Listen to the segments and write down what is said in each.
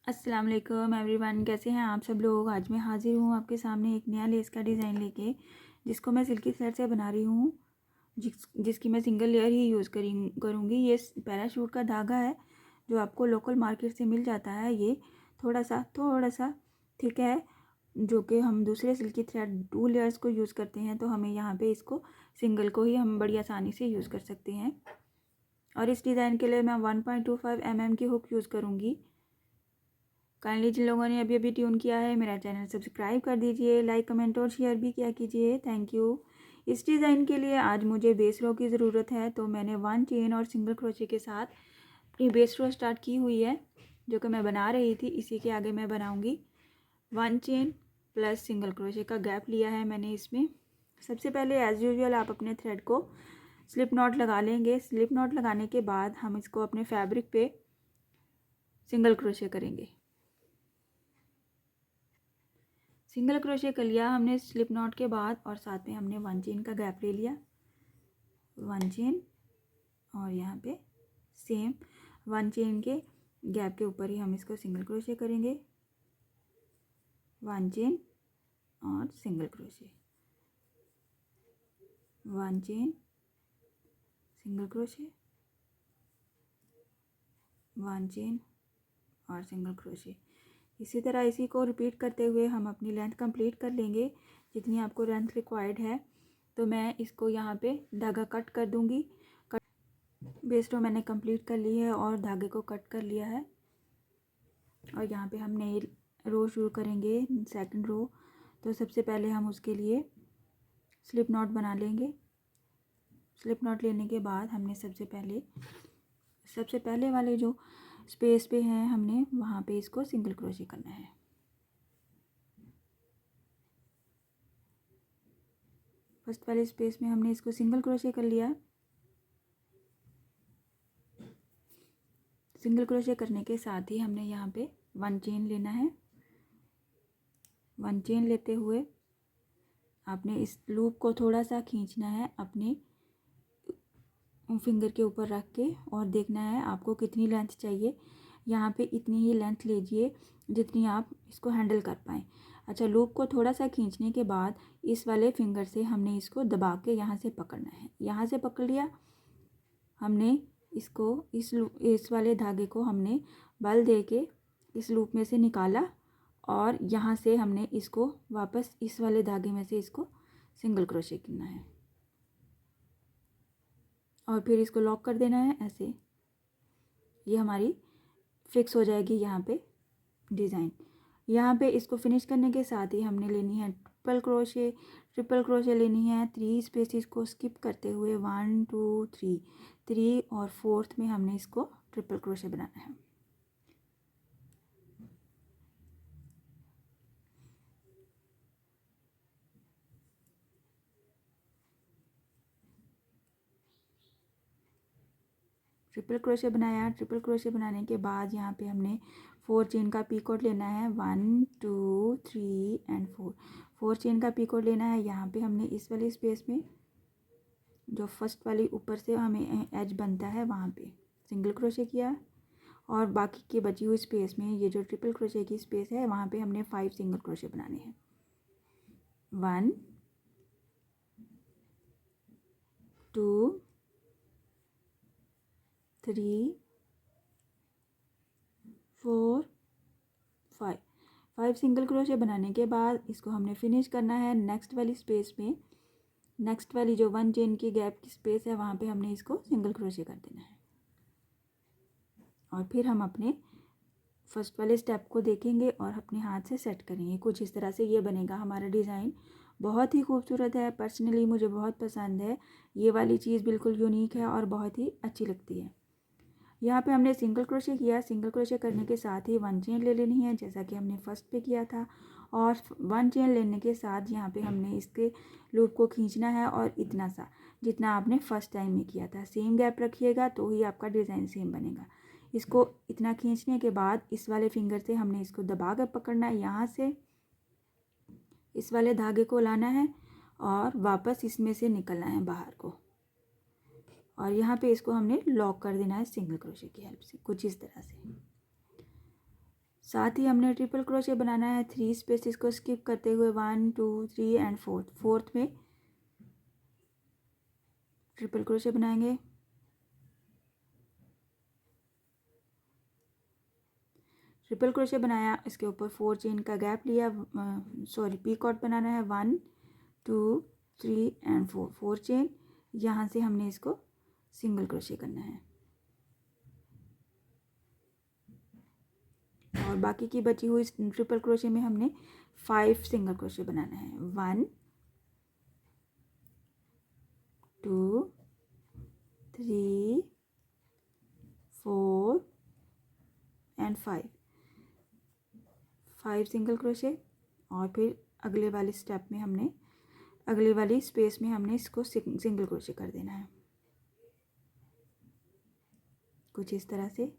अस्सलाम वालेकुम एवरीवन, कैसे हैं आप सब लोग। आज मैं हाजिर हूँ आपके सामने एक नया लेस का डिज़ाइन लेके, जिसको मैं सिल्की थ्रेड से बना रही हूँ, जिसकी मैं सिंगल लेयर ही यूज़ करूँगी। ये पैराशूट का धागा है जो आपको लोकल मार्केट से मिल जाता है। ये थोड़ा सा थिक है, जो कि हम दूसरे सिल्की थ्रेड 2 लेयर्स को यूज़ करते हैं, तो हमें यहाँ पे इसको सिंगल को ही हम बड़ी आसानी से यूज़ कर सकते हैं। और इस डिज़ाइन के लिए मैं 1.25 mm की हुक यूज़ करूँगी। काइंडली जिन लोगों ने अभी अभी ट्यून किया है, मेरा चैनल सब्सक्राइब कर दीजिए, लाइक कमेंट और शेयर भी किया कीजिए। Thank you. इस डिज़ाइन के लिए आज मुझे बेस रो की ज़रूरत है, तो मैंने 1 चेन और सिंगल क्रोशे के साथ अपनी बेस रो स्टार्ट की हुई है, जो कि मैं बना रही थी। इसी के आगे मैं बनाऊंगी 1 चेन प्लस सिंगल क्रोशे का गैप लिया है मैंने इसमें। सबसे पहले एज़ यूजुअल आप अपने थ्रेड को स्लिप नॉट लगा लेंगे। स्लिप नॉट लगाने के बाद हम इसको अपने फैब्रिक पे सिंगल क्रोशे करेंगे। सिंगल क्रोशे कर लिया हमने स्लिप नॉट के बाद, और साथ में हमने 1 चेन का गैप ले लिया। 1 चेन और यहाँ पे सेम 1 चेन के गैप के ऊपर ही हम इसको सिंगल क्रोशे करेंगे। 1 चेन और single crochet, 1 chain single crochet, 1 chain और सिंगल क्रोशे। इसी तरह इसी को रिपीट करते हुए हम अपनी लेंथ कंप्लीट कर लेंगे, जितनी आपको लेंथ रिक्वायर्ड है। तो मैं इसको यहाँ पे धागा कट कर दूँगी। बेस रो मैंने कंप्लीट कर ली है और धागे को कट कर लिया है, और यहाँ पे हम नई रो शुरू करेंगे, सेकंड रो। तो सबसे पहले हम उसके लिए स्लिप नॉट बना लेंगे। स्लिप नॉट लेने के बाद हमने सबसे पहले वाले जो स्पेस पे हैं, हमने वहाँ पे इसको सिंगल क्रोशे करना है। फर्स्ट वाले स्पेस में हमने इसको सिंगल क्रोशे कर लिया। सिंगल क्रोशे करने के साथ ही हमने यहाँ पे 1 चेन लेना है। 1 चेन लेते हुए आपने इस लूप को थोड़ा सा खींचना है अपने फिंगर के ऊपर रख के, और देखना है आपको कितनी लेंथ चाहिए। यहाँ पे इतनी ही लेंथ लीजिए जितनी आप इसको हैंडल कर पाएँ। अच्छा, लूप को थोड़ा सा खींचने के बाद इस वाले फिंगर से हमने इसको दबा के यहाँ से पकड़ना है। यहाँ से पकड़ लिया हमने इसको, इस वाले धागे को हमने बल दे के इस लूप में से निकाला, और यहाँ से हमने इसको वापस इस वाले धागे में से इसको सिंगल क्रोशे करना है, और फिर इसको लॉक कर देना है ऐसे। ये हमारी फिक्स हो जाएगी यहाँ पे डिज़ाइन। यहाँ पे इसको फिनिश करने के साथ ही हमने लेनी है ट्रिपल क्रोशे लेनी है। 3 स्पेसिस को स्किप करते हुए 1 2 3 और 4th में हमने इसको ट्रिपल क्रोशे बनाना है। ट्रिपल क्रोशे बनाया। ट्रिपल क्रोशे बनाने के बाद यहाँ पे हमने 4 चेन का पीकॉट लेना है। 1 2 3 एंड 4 चेन का पीकॉट लेना है। यहाँ पे हमने इस वाले स्पेस में, जो फर्स्ट वाली ऊपर से हमें एज बनता है, वहाँ पे सिंगल क्रोशे किया, और बाकी की बची हुई स्पेस में ये जो ट्रिपल क्रोशे की स्पेस है, वहाँ पे हमने 5 सिंगल क्रोशे बनाने हैं। 1 2 3 4 5 सिंगल क्रोशे बनाने के बाद इसको हमने फिनिश करना है नेक्स्ट वाली स्पेस में। नेक्स्ट वाली जो 1 चेन की गैप की स्पेस है, वहाँ पे हमने इसको सिंगल क्रोशे कर देना है, और फिर हम अपने फर्स्ट वाले स्टेप को देखेंगे और अपने हाथ से सेट करेंगे। कुछ इस तरह से ये बनेगा हमारा डिज़ाइन। बहुत ही खूबसूरत है, पर्सनली मुझे बहुत पसंद है। ये वाली चीज़ बिल्कुल यूनिक है और बहुत ही अच्छी लगती है। यहाँ पे हमने सिंगल क्रोशे किया। सिंगल क्रोशे करने के साथ ही 1 चेन ले लेनी है, जैसा कि हमने फर्स्ट पे किया था, और 1 चेन लेने के साथ यहाँ पे हमने इसके लूप को खींचना है, और इतना सा जितना आपने फर्स्ट टाइम में किया था। सेम गैप रखिएगा तो ही आपका डिज़ाइन सेम बनेगा। इसको इतना खींचने के बाद इस वाले फिंगर से हमने इसको दबा कर पकड़ना है। यहाँ से इस वाले धागे को लाना है और वापस इसमें से निकलना है बाहर को, और यहाँ पे इसको हमने लॉक कर देना है सिंगल क्रोशे की हेल्प से, कुछ इस तरह से। साथ ही हमने ट्रिपल क्रोशे बनाना है 3 स्पेसेस को स्किप करते हुए 1 2 3 एंड फोर्थ में ट्रिपल क्रोशे बनाएंगे। ट्रिपल क्रोशे बनाया, इसके ऊपर 4 चेन का गैप लिया, पी कॉट बनाना है 1 2 3 एंड 4 चेन। यहाँ से हमने इसको सिंगल क्रोशे करना है और बाकी की बची हुई ट्रिपल क्रोशे में हमने 5 सिंगल क्रोशे बनाना है। 1 2 3 4 एंड 5 सिंगल क्रोशे। और फिर अगले वाले स्टेप में हमने अगली वाली स्पेस में हमने इसको सिंगल क्रोशे कर देना है कुछ इस तरह से।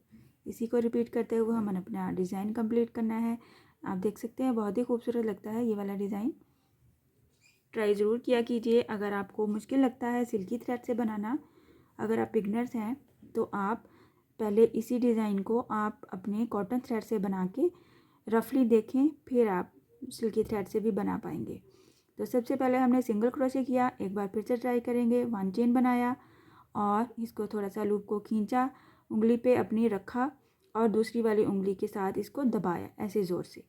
इसी को रिपीट करते हुए हम अपना डिज़ाइन कंप्लीट करना है। आप देख सकते हैं बहुत ही खूबसूरत लगता है ये वाला डिज़ाइन। ट्राई ज़रूर किया कीजिए। अगर आपको मुश्किल लगता है सिल्की थ्रेड से बनाना, अगर आप बिगनर्स हैं तो आप पहले इसी डिज़ाइन को आप अपने कॉटन थ्रेड से बना के रफली देखें, फिर आप सिल्की थ्रेड से भी बना पाएंगे। तो सबसे पहले हमने सिंगल क्रोशे किया, एक बार फिर से ट्राई करेंगे। 1 चेन बनाया और इसको थोड़ा सा लूप को खींचा, उंगली पे अपनी रखा और दूसरी वाली उंगली के साथ इसको दबाया ऐसे ज़ोर से,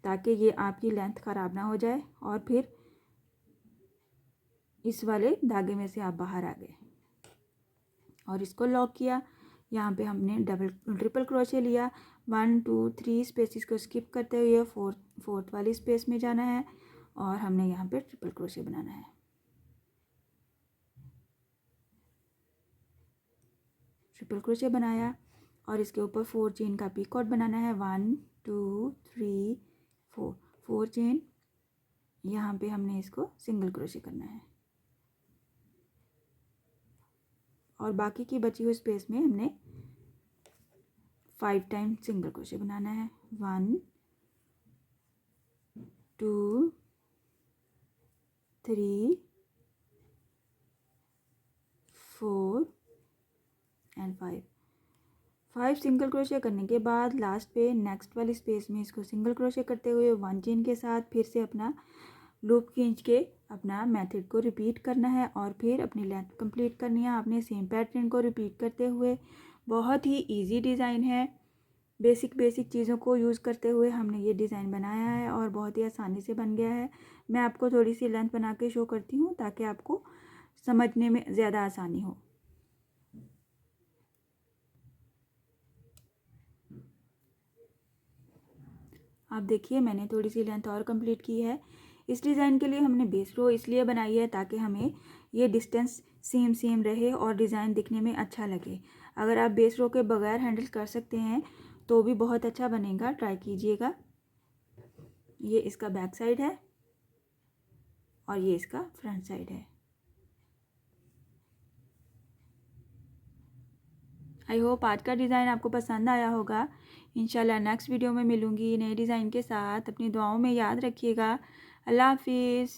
ताकि ये आपकी लेंथ ख़राब ना हो जाए। और फिर इस वाले धागे में से आप बाहर आ गए और इसको लॉक किया। यहाँ पे हमने ट्रिपल क्रोशे लिया, 1 2 3 स्पेसिस को स्किप करते हुए फोर्थ वाली स्पेस में जाना है और हमने यहाँ पे ट्रिपल क्रोशे बनाना है। ट्रिपल क्रोशे बनाया और इसके ऊपर 4 चेन का पीकॉट बनाना है। 1 2 3 4 चेन। यहाँ पे हमने इसको सिंगल क्रोशे करना है और बाकी की बची हुई स्पेस में हमने 5 टाइम सिंगल क्रोशे बनाना है। 1 2 3 4 एंड 5 सिंगल क्रोशे करने के बाद लास्ट पे नेक्स्ट वाली स्पेस में इसको सिंगल क्रोशे करते हुए 1 चेन के साथ फिर से अपना लूप खींच के अपना मेथड को रिपीट करना है और फिर अपनी लेंथ कंप्लीट करनी है। आपने सेम पैटर्न को रिपीट करते हुए, बहुत ही इजी डिज़ाइन है, बेसिक चीज़ों को यूज़ करते हुए हमने ये डिज़ाइन बनाया है और बहुत ही आसानी से बन गया है। मैं आपको थोड़ी सी लेंथ बना के शो करती हूँ ताकि आपको समझने में ज़्यादा आसानी हो। आप देखिए मैंने थोड़ी सी लेंथ और कंप्लीट की है। इस डिज़ाइन के लिए हमने बेस रो इसलिए बनाई है ताकि हमें ये डिस्टेंस सेम रहे और डिज़ाइन दिखने में अच्छा लगे। अगर आप बेस रो के बगैर हैंडल कर सकते हैं तो भी बहुत अच्छा बनेगा, ट्राई कीजिएगा। ये इसका बैक साइड है और ये इसका फ्रंट साइड है। आई होप आज का डिज़ाइन आपको पसंद आया होगा। इंशाल्लाह नेक्स्ट वीडियो में मिलूँगी नए डिज़ाइन के साथ। अपनी दुआओं में याद रखिएगा। अल्लाह हाफिज़।